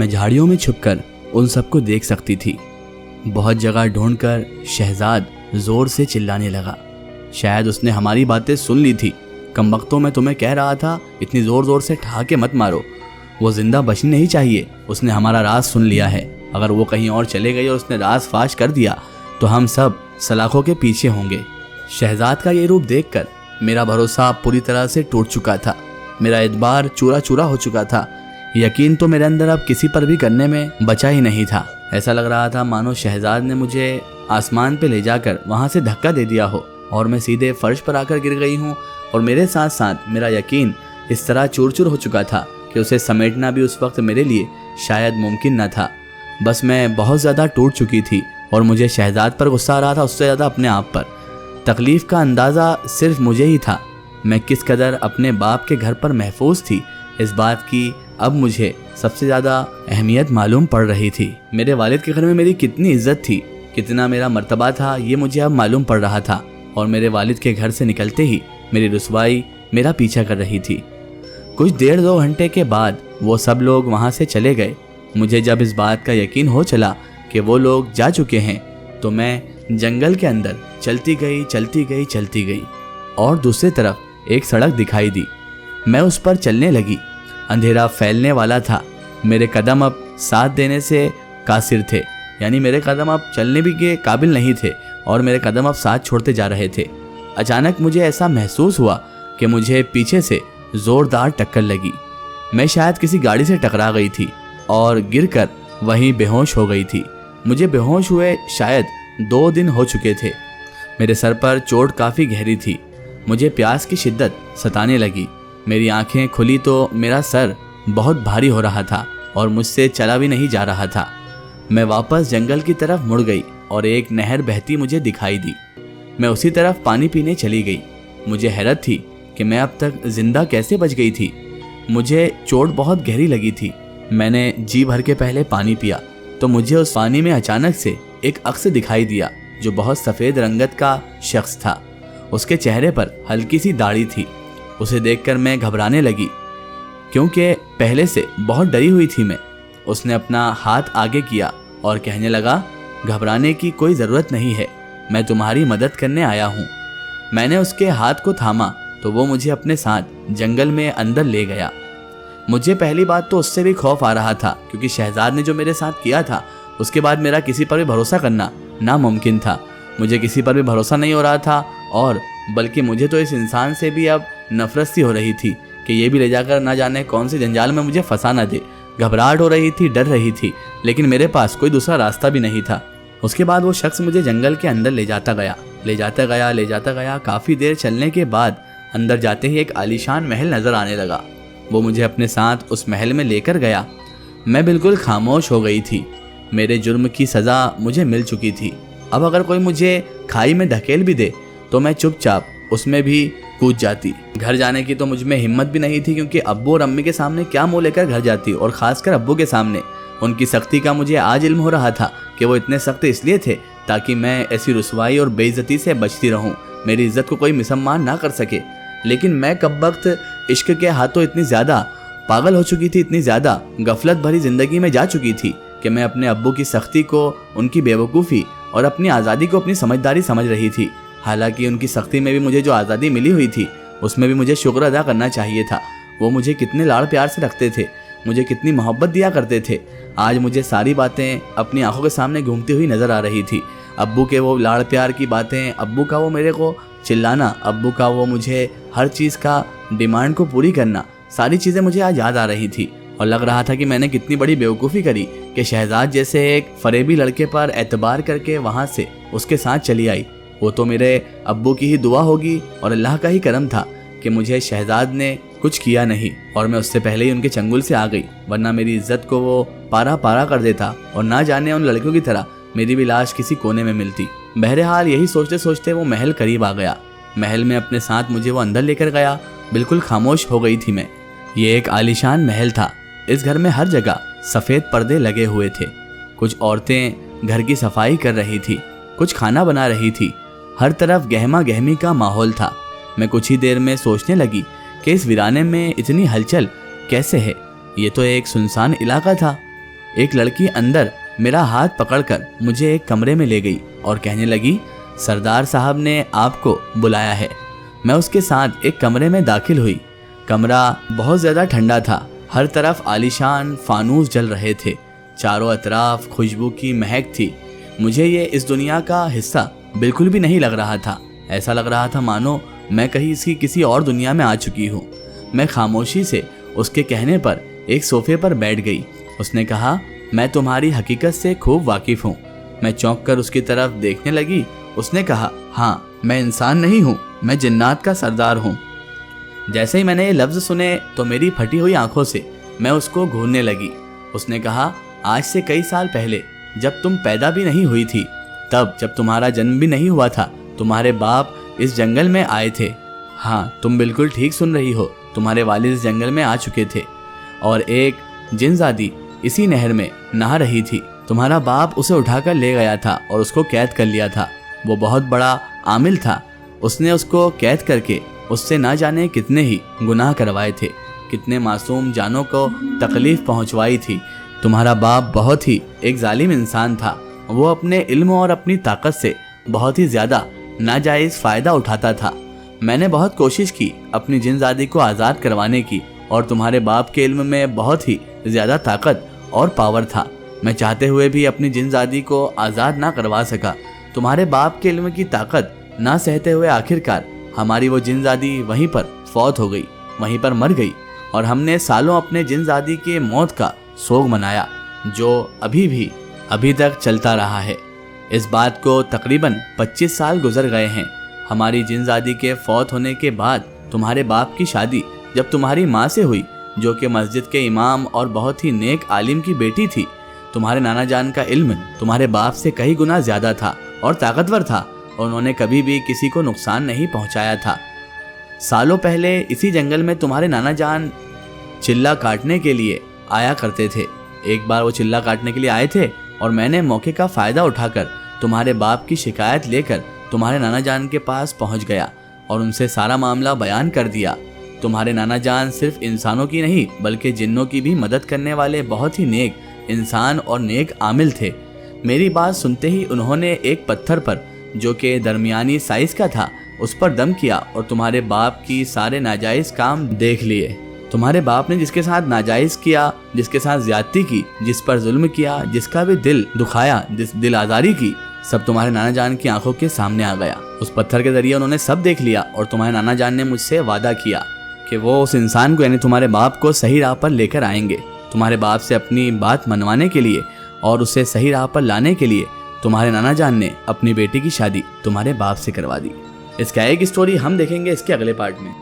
मैं झाड़ियों में छुपकर उन सबको देख सकती थी। बहुत जगह ढूंढकर शहजाद जोर से चिल्लाने लगा। शायद उसने हमारी बातें सुन ली थी। कमबख्तों में तुम्हें कह रहा था इतनी ज़ोर ज़ोर से ठहाके मत मारो, वो ज़िंदा बचनी नहीं चाहिए। उसने हमारा राज सुन लिया है। अगर वो कहीं और चले गई और उसने राज फाश कर दिया तो हम सब सलाखों के पीछे होंगे। शहजाद का ये रूप देखकर मेरा भरोसा पूरी तरह से टूट चुका था। मेरा एतबार चूरा चूरा हो चुका था। यकीन तो मेरे अंदर अब किसी पर भी करने में बचा ही नहीं था। ऐसा लग रहा था मानो शहजाद ने मुझे आसमान पे ले जाकर वहाँ से धक्का दे दिया हो और मैं सीधे फर्श पर आकर गिर गई हूँ। और मेरे साथ साथ मेरा यकीन इस तरह चूर चूर हो चुका था कि उसे समेटना भी उस वक्त मेरे लिए शायद मुमकिन न था। बस मैं बहुत ज़्यादा टूट चुकी थी और मुझे शहजाद पर गुस्सा आ रहा था, उससे ज़्यादा अपने आप पर। तकलीफ़ का अंदाज़ा सिर्फ मुझे ही था। मैं किस कदर अपने बाप के घर पर महफूज थी, इस बात की अब मुझे सबसे ज़्यादा अहमियत मालूम पड़ रही थी। मेरे वालिद के घर में मेरी कितनी इज्जत थी, कितना मेरा मर्तबा था, ये मुझे अब मालूम पड़ रहा था। और मेरे वालिद के घर से निकलते ही मेरी रुसवाई मेरा पीछा कर रही थी। कुछ 1.5-2 घंटे के बाद वो सब लोग वहाँ से चले गए। मुझे जब इस बात का यकीन हो चला कि वो लोग जा चुके हैं तो मैं जंगल के अंदर चलती गई और दूसरी तरफ एक सड़क दिखाई दी। मैं उस पर चलने लगी। अंधेरा फैलने वाला था। मेरे कदम अब साथ देने से कासिर थे, यानी मेरे कदम अब चलने भी के काबिल नहीं थे और मेरे कदम अब साथ छोड़ते जा रहे थे। अचानक मुझे ऐसा महसूस हुआ कि मुझे पीछे से ज़ोरदार टक्कर लगी। मैं शायद किसी गाड़ी से टकरा गई थी और गिरकर वहीं बेहोश हो गई थी। मुझे बेहोश हुए शायद 2 दिन हो चुके थे। मेरे सर पर चोट काफ़ी गहरी थी। मुझे प्यास की शिद्दत सताने लगी। मेरी आंखें खुली तो मेरा सर बहुत भारी हो रहा था और मुझसे चला भी नहीं जा रहा था। मैं वापस जंगल की तरफ मुड़ गई और एक नहर बहती मुझे दिखाई दी। मैं उसी तरफ पानी पीने चली गई। मुझे हैरत थी कि मैं अब तक जिंदा कैसे बच गई थी। मुझे चोट बहुत गहरी लगी थी। मैंने जी भर के पहले पानी पिया तो मुझे उस पानी में अचानक से एक अक्स दिखाई दिया जो बहुत सफ़ेद रंगत का शख्स था। उसके चेहरे पर हल्की सी दाढ़ी थी। उसे देखकर मैं घबराने लगी क्योंकि पहले से बहुत डरी हुई थी मैं। उसने अपना हाथ आगे किया और कहने लगा, घबराने की कोई ज़रूरत नहीं है, मैं तुम्हारी मदद करने आया हूँ। मैंने उसके हाथ को थामा तो वो मुझे अपने साथ जंगल में अंदर ले गया। मुझे पहली बात तो उससे भी खौफ आ रहा था क्योंकि शहजाद ने जो मेरे साथ किया था उसके बाद मेरा किसी पर भी भरोसा करना नामुमकिन था। मुझे किसी पर भी भरोसा नहीं हो रहा था और बल्कि मुझे तो इस इंसान से भी अब नफरत सी हो रही थी कि ये भी ले जाकर ना जाने कौन से जंजाल में मुझे फंसा ना दे। घबराहट हो रही थी, डर रही थी, लेकिन मेरे पास कोई दूसरा रास्ता भी नहीं था। उसके बाद वो शख्स मुझे जंगल के अंदर ले जाता गया। काफ़ी देर चलने के बाद अंदर जाते ही एक आलीशान महल नज़र आने लगा। वो मुझे अपने साथ उस महल में लेकर गया। मैं बिल्कुल खामोश हो गई थी। मेरे जुर्म की सज़ा मुझे मिल चुकी थी। अब अगर कोई मुझे खाई में धकेल भी दे तो मैं चुपचाप उसमें भी कूद जाती। घर जाने की तो मुझ में हिम्मत भी नहीं थी क्योंकि अब्बू और अम्मी के सामने क्या मुँह लेकर घर जाती, और ख़ासकर अब्बू के सामने। उनकी सख्ती का मुझे आज इल्म हो रहा था कि वो इतने सख्त इसलिए थे ताकि मैं ऐसी रुसवाई और बेइज्जती से बचती रहूं, मेरी इज्जत को कोई मुसलमान ना कर सके। लेकिन मैं कब वक्त इश्क के हाथों इतनी ज़्यादा पागल हो चुकी थी, इतनी ज़्यादा गफलत भरी ज़िंदगी में जा चुकी थी कि मैं अपने अब्बू की सख्ती को, उनकी बेवकूफ़ी और अपनी आज़ादी को अपनी समझदारी समझ रही थी। हालांकि उनकी सख्ती में भी मुझे जो आज़ादी मिली हुई थी उसमें भी मुझे शुक्र अदा करना चाहिए था। वो मुझे कितने लाड़ प्यार से रखते थे, मुझे कितनी मोहब्बत दिया करते थे। आज मुझे सारी बातें अपनी आंखों के सामने घूमती हुई नज़र आ रही थी। अब्बू के वो लाड़ प्यार की बातें, अब्बू का वो मेरे को चिल्लाना, अब्बू का वो मुझे हर चीज़ का डिमांड को पूरी करना, सारी चीज़ें मुझे आज याद आ रही थी। और लग रहा था कि मैंने कितनी बड़ी बेवकूफ़ी करी कि शहजाद जैसे एक फरेबी लड़के पर एतबार करके वहाँ से उसके साथ चली आई। वो तो मेरे अब्बू की ही दुआ होगी और अल्लाह का ही करम था कि मुझे शहजाद ने कुछ किया नहीं और मैं उससे पहले ही उनके चंगुल से आ गई, वरना मेरी इज्जत को वो पारा पारा कर देता और ना जाने उन लड़कियों की तरह मेरी भी लाश किसी कोने में मिलती। बहरहाल यही सोचते सोचते वो महल करीब आ गया। महल में अपने साथ मुझे वो अंदर लेकर गया। बिल्कुल खामोश हो गई थी मैं। ये एक आलीशान महल था। इस घर में हर जगह सफ़ेद पर्दे लगे हुए थे। कुछ औरतें घर की सफाई कर रही थी, कुछ खाना बना रही थी। हर तरफ गहमा गहमी का माहौल था। मैं कुछ ही देर में सोचने लगी कि इस वीराने में इतनी हलचल कैसे है। ये तो एक सुनसान इलाका था। ایک لڑکی اندر میرا ہاتھ پکڑ کر مجھے ایک کمرے میں لے گئی اور کہنے لگی سردار صاحب نے آپ کو بلایا ہے۔ میں اس کے ساتھ ایک کمرے میں داخل ہوئی۔ کمرہ بہت زیادہ ٹھنڈا تھا، ہر طرف عالیشان فانوس جل رہے تھے، چاروں اطراف خوشبو کی مہک تھی۔ مجھے یہ اس دنیا کا حصہ بالکل بھی نہیں لگ رہا تھا، ایسا لگ رہا تھا مانو میں کہیں اس کی کسی اور دنیا میں آ چکی ہوں۔ میں خاموشی سے اس کے کہنے پر ایک صوفے پر بیٹھ گئی۔ اس نے کہا میں تمہاری حقیقت سے خوب واقف ہوں۔ میں چونک کر اس کی طرف دیکھنے لگی۔ اس نے کہا ہاں میں انسان نہیں ہوں، میں جنات کا سردار ہوں۔ جیسے ہی میں نے یہ لفظ سنے تو میری پھٹی ہوئی آنکھوں سے میں اس کو گھورنے لگی۔ اس نے کہا آج سے کئی سال پہلے جب تم پیدا بھی نہیں ہوئی تھی، تب جب تمہارا جنم بھی نہیں ہوا تھا، تمہارے باپ اس جنگل میں آئے تھے۔ ہاں تم بالکل ٹھیک سن رہی ہو، تمہارے والد اس جنگل میں آ چکے تھے اور ایک جنزادی اسی نہر میں نہا رہی تھی۔ تمہارا باپ اسے اٹھا کر لے گیا تھا اور اس کو قید کر لیا تھا۔ وہ بہت بڑا عامل تھا، اس نے اس کو قید کر کے اس سے نہ جانے کتنے ہی گناہ کروائے تھے، کتنے معصوم جانوں کو تکلیف پہنچوائی تھی۔ تمہارا باپ بہت ہی ایک ظالم انسان تھا، وہ اپنے علم اور اپنی طاقت سے بہت ہی زیادہ ناجائز فائدہ اٹھاتا تھا۔ میں نے بہت کوشش کی اپنی جنزادی کو آزاد کروانے کی، اور تمہارے باپ کے علم میں بہت ہی زیادہ طاقت اور پاور تھا۔ میں چاہتے ہوئے بھی اپنی جنزادی کو آزاد نہ کروا سکا۔ تمہارے باپ کے علم کی طاقت نہ سہتے ہوئے آخرکار ہماری وہ جنزادی وہیں پر فوت ہو گئی، وہیں پر مر گئی، اور ہم نے سالوں اپنے جنزادی کے موت کا سوگ منایا، جو ابھی تک چلتا رہا ہے۔ اس بات کو تقریباً 25 سال گزر گئے ہیں۔ ہماری جنزادی کے فوت ہونے کے بعد تمہارے باپ کی شادی جب تمہاری ماں سے ہوئی، جو کہ مسجد کے امام اور بہت ہی نیک عالم کی بیٹی تھی، تمہارے نانا جان کا علم تمہارے باپ سے کئی گنا زیادہ تھا اور طاقتور تھا، اور انہوں نے کبھی بھی کسی کو نقصان نہیں پہنچایا تھا۔ سالوں پہلے اسی جنگل میں تمہارے نانا جان چلا کاٹنے کے لیے آیا کرتے تھے۔ ایک بار وہ چلا کاٹنے کے لیے آئے تھے اور میں نے موقع کا فائدہ اٹھا کر تمہارے باپ کی شکایت لے کر تمہارے نانا جان کے پاس پہنچ گیا اور ان سے سارا معاملہ بیان کر دیا۔ تمہارے نانا جان صرف انسانوں کی نہیں بلکہ جنوں کی بھی مدد کرنے والے بہت ہی نیک انسان اور نیک عامل تھے۔ میری بات سنتے ہی انہوں نے ایک پتھر پر جو کہ درمیانی سائز کا تھا اس پر دم کیا اور تمہارے باپ کی سارے ناجائز کام دیکھ لیے۔ تمہارے باپ نے جس کے ساتھ ناجائز کیا، جس کے ساتھ زیادتی کی، جس پر ظلم کیا، جس کا بھی دل دکھایا، جس دل آزاری کی، سب تمہارے نانا جان کی آنکھوں کے سامنے آ گیا۔ اس پتھر کے ذریعے انہوں نے سب دیکھ لیا، اور تمہارے نانا جان نے مجھ سے وعدہ کیا کہ وہ اس انسان کو یعنی تمہارے باپ کو صحیح راہ پر لے کر آئیں گے۔ تمہارے باپ سے اپنی بات منوانے کے لیے اور اسے صحیح راہ پر لانے کے لیے تمہارے نانا جان نے اپنی بیٹی کی شادی تمہارے باپ سے کروا دی۔ اس کا ایک سٹوری ہم دیکھیں گے اس کے اگلے پارٹ میں۔